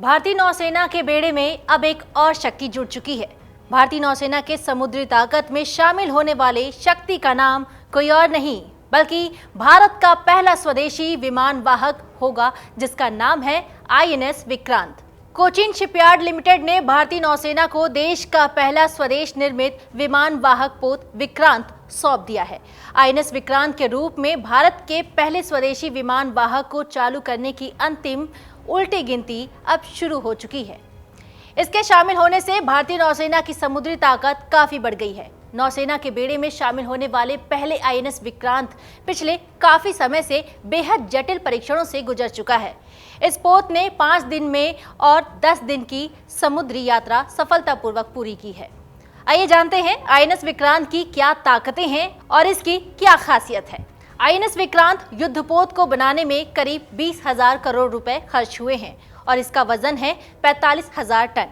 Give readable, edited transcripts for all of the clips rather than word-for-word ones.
भारतीय नौसेना के बेड़े में अब एक और शक्ति जुड़ चुकी है। भारतीय नौसेना के समुद्री ताकत में शामिल होने वाले शक्ति का नाम कोई और नहीं बल्कि भारत का पहला स्वदेशी विमान वाहक होगा, जिसका नाम है INS Vikrant. Cochin shipyard limited ने भारतीय नौसेना को देश का पहला स्वदेश निर्मित विमान वाहक पोत विक्रांत सौंप दिया है। आईएनएस विक्रांत के रूप में भारत के पहले स्वदेशी विमान वाहक को चालू करने की अंतिम उल्टी गिनती अब शुरू हो चुकी है। इसके शामिल होने से भारतीय नौसेना की समुद्री ताकत काफी बढ़ गई है। नौसेना के बेड़े में शामिल होने वाले पहले आईएनएस विक्रांत पिछले काफी समय से बेहद जटिल परीक्षणों से गुजर चुका है। इस पोत ने 5 दिन में और 10 दिन की समुद्री यात्रा सफलतापूर्वक पूरी की है। आइए जानते हैं आईएनएस विक्रांत की क्या ताकतें हैं और इसकी क्या खासियत है। आईएनएस विक्रांत युद्धपोत को बनाने में करीब 20,000 करोड़ रुपए खर्च हुए हैं और इसका वजन है 45,000 टन।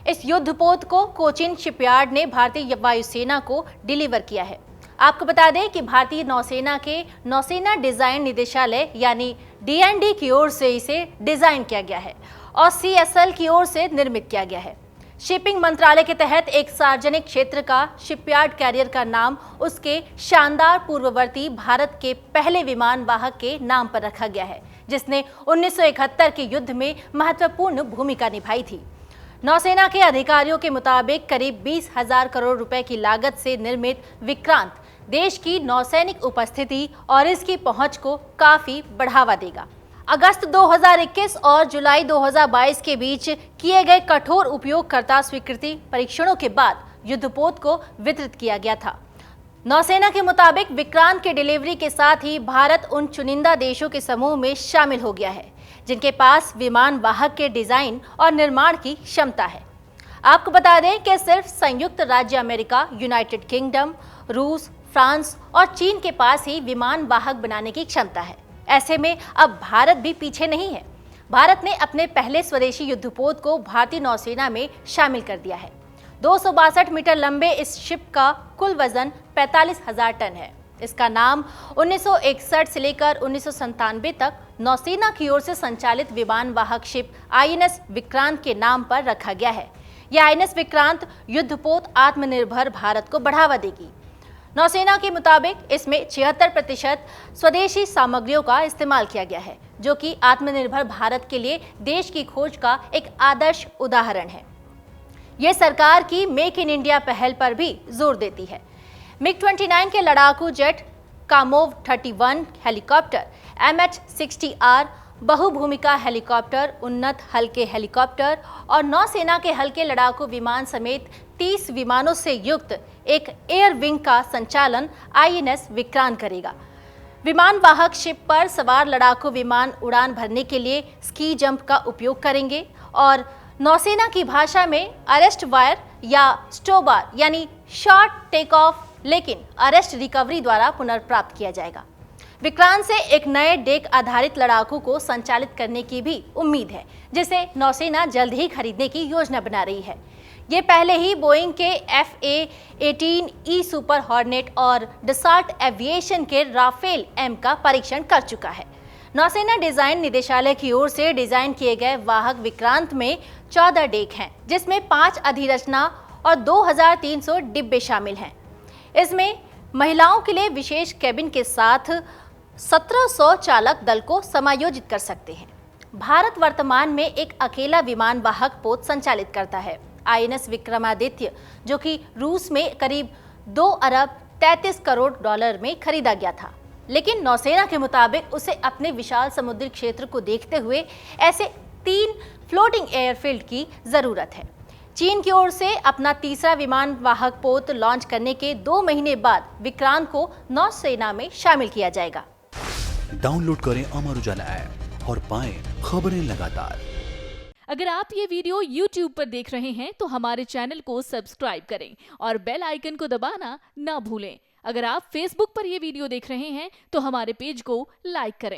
इस युद्धपोत को कोचीन शिपयार्ड ने भारतीय वायुसेना को डिलीवर किया है। आपको बता दें कि भारतीय नौसेना के नौसेना डिजाइन निदेशालय यानी डीएनडी की ओर से इसे डिजाइन किया गया है और सीएसएल की ओर से निर्मित किया गया है। शिपिंग मंत्रालय के तहत एक सार्वजनिक क्षेत्र का शिपयार्ड कैरियर का नाम उसके शानदार पूर्ववर्ती भारत के पहले विमान वाहक के नाम पर रखा गया है, जिसने 1971 के युद्ध में महत्वपूर्ण भूमिका निभाई थी। नौसेना के अधिकारियों के मुताबिक करीब 20,000 करोड़ रुपए की लागत से निर्मित विक्रांत देश की नौसैनिक उपस्थिति और इसकी पहुंच को काफी बढ़ावा देगा। अगस्त 2021 और जुलाई 2022 के बीच किए गए कठोर उपयोगकर्ता स्वीकृति परीक्षणों के बाद युद्धपोत को वितरित किया गया था। नौसेना के मुताबिक विक्रांत के डिलीवरी के साथ ही भारत उन चुनिंदा देशों के समूह में शामिल हो गया है जिनके पास विमान वाहक के डिजाइन और निर्माण की क्षमता है। आपको बता दें कि सिर्फ संयुक्त राज्य अमेरिका, यूनाइटेड किंगडम, रूस, फ्रांस और चीन के पास ही विमान वाहक बनाने की क्षमता है। ऐसे में अब भारत भी पीछे नहीं है। भारत ने अपने पहले स्वदेशी युद्धपोत को भारतीय नौसेना में शामिल कर दिया है। 262 मीटर लंबे इस शिप का कुल वजन 45,000 टन है। इसका नाम 1961 से लेकर 1997 तक नौसेना की ओर से संचालित विमान वाहक शिप आईएनएस विक्रांत के नाम पर रखा गया है। यह आईएनएस विक्रांत युद्धपोत आत्मनिर्भर भारत को बढ़ावा देगी। नौसेना के मुताबिक इसमें 76% स्वदेशी सामग्रियों का इस्तेमाल किया गया है, जो कि आत्मनिर्भर भारत के लिए देश की खोज का एक आदर्श उदाहरण है। यह सरकार की मेक इन इंडिया पहल पर भी जोर देती है। मिग-29 के लड़ाकू जेट, कामोव 31 हेलीकॉप्टर, MH-60R बहुभूमिका हेलीकॉप्टर, उन्नत हल्के हेलीकॉप्टर और नौसेना के हल्के लड़ाकू विमान समेत 30 विमानों से युक्त एक एयर विंग का संचालन आईएनएस विक्रांत करेगा। विमान वाहक शिप पर सवार लड़ाकू विमान उड़ान भरने के लिए स्की जंप का उपयोग करेंगे और नौसेना की भाषा में अरेस्ट वायर या स्टोबार यानी शॉर्ट टेक ऑफ लेकिन अरेस्ट रिकवरी द्वारा पुनर्प्राप्त किया जाएगा। विक्रांत से एक नए डेक आधारित लड़ाकू को संचालित करने की भी उम्मीद है, जिसे नौसेना जल्द ही खरीदने की योजना बना रही है। ये पहले ही बोइंग के FA-18E सुपर हॉर्नेट और डसॉल्ट एविएशन के राफेल M का परीक्षण कर चुका है। नौसेना डिजाइन निदेशालय की ओर से डिजाइन किए गए वाहक विक्रांत में 14 डेक हैं, जिसमें 5 अधिरचना और 2,300 डिब्बे शामिल हैं। इसमें महिलाओं के लिए विशेष केबिन के साथ 1,700 चालक दल को समायोजित कर सकते हैं। भारत वर्तमान में एक अकेला विमान वाहक पोत संचालित करता है। आईएनएस विक्रमादित्य, जो कि रूस में करीब 2 अरब 33 करोड़ डॉलर में खरीदा गया था, लेकिन नौसेना के मुताबिक उसे अपने विशाल समुद्री क्षेत्र को देखते हुए ऐसे 3 फ्लोटिंग एयरफील्ड की जरूरत है। चीन की ओर से अपना तीसरा विमान वाहक पोत लॉन्च करने के 2 महीने बाद विक्रांत को नौसेना में शामिल किया जाएगा। डाउनलोड करें अमर उजाला ऐप और पाएं खबरें लगातार। अगर आप ये वीडियो YouTube पर देख रहे हैं तो हमारे चैनल को सब्सक्राइब करें और बेल आइकन को दबाना ना भूलें। अगर आप Facebook पर ये वीडियो देख रहे हैं तो हमारे पेज को लाइक करें।